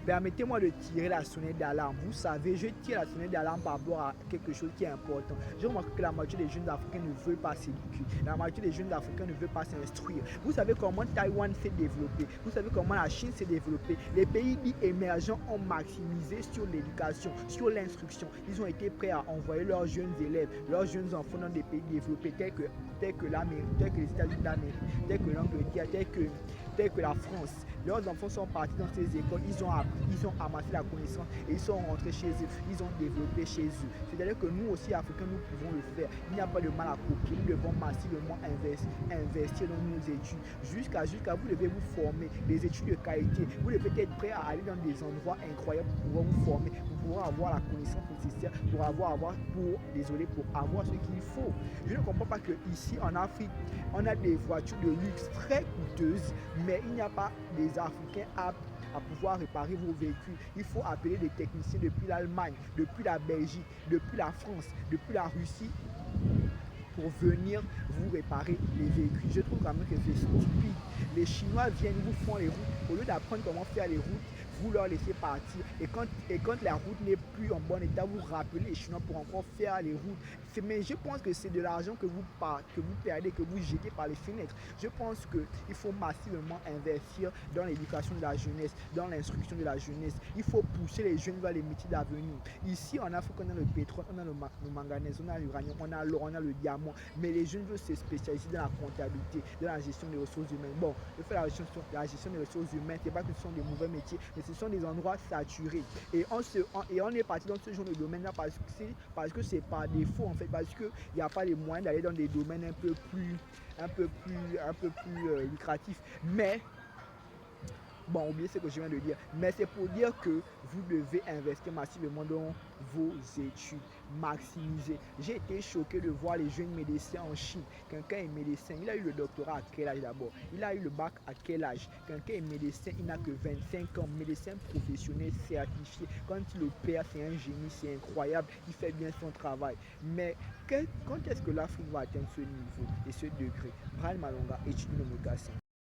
Permettez-moi de tirer la sonnette d'alarme. Vous savez, je tire la sonnette d'alarme par rapport à quelque chose qui est important. Je remarque que la majorité des jeunes Africains ne veulent pas s'éduquer. La majorité des jeunes Africains ne veulent pas s'instruire. Vous savez comment Taïwan s'est développé. Vous savez comment la Chine s'est développée. Les pays dits émergents ont maximisé sur l'éducation, sur l'instruction. Ils ont été prêts à envoyer leurs jeunes élèves, leurs jeunes enfants dans des pays développés tels que l'Amérique, tels que les États-Unis d'Amérique, tels que l'Angleterre, tels que la France. Leurs enfants sont partis dans ces écoles, ils ont appris, ils ont amassé la connaissance et ils sont rentrés chez eux, ils ont développé chez eux. C'est-à-dire que nous aussi, Africains, nous pouvons le faire. Il n'y a pas de mal à copier, nous devons massivement investir dans nos études. Jusqu'à vous devez vous former, des études de qualité. Vous devez être prêt à aller dans des endroits incroyables pour pouvoir vous former, pour pouvoir avoir la connaissance nécessaire, pour avoir ce qu'il faut. Je ne comprends pas qu'ici en Afrique, on a des voitures de luxe très coûteuses, mais il n'y a pas des Africains aptes à pouvoir réparer vos véhicules. Il faut appeler des techniciens depuis l'Allemagne, depuis la Belgique, depuis la France, depuis la Russie pour venir vous réparer les véhicules. Je trouve quand même que c'est stupide. Les Chinois viennent, vous font les routes. Au lieu d'apprendre comment faire les routes, vous leur laissez partir. Et quand la route n'est plus en bon état, vous rappelez les Chinois pour encore faire les routes. Mais je pense que c'est de l'argent que vous perdez, que vous jetez par les fenêtres. Je pense qu'il faut massivement investir dans l'éducation de la jeunesse, dans l'instruction de la jeunesse. Il faut pousser les jeunes vers les métiers d'avenir. Ici, en Afrique, on a le pétrole, on a le manganèse, on a l'uranium, on a l'or, on a le diamant. Mais les jeunes veulent se spécialiser dans la comptabilité, dans la gestion des ressources humaines. Bon, le fait la gestion des ressources humaines, c'est pas que ce sont des mauvais métiers, mais ce sont des endroits saturés. Et on est parti dans ce genre de domaine-là parce que c'est par défaut, en fait, parce qu'il n'y a pas les moyens d'aller dans des domaines un peu plus lucratifs. Mais bon, oubliez ce que je viens de dire, mais c'est pour dire que vous devez investir massivement dans vos études, maximiser. J'ai été choqué de voir les jeunes médecins en Chine. Quelqu'un est médecin, il a eu le doctorat à quel âge d'abord? Il a eu le bac à quel âge? Quelqu'un est médecin, il n'a que 25 ans, médecin professionnel certifié. Quand il opère, c'est un génie, c'est incroyable, il fait bien son travail. Mais quand est-ce que l'Afrique va atteindre ce niveau et ce degré? Brian Malonga, étude de communication.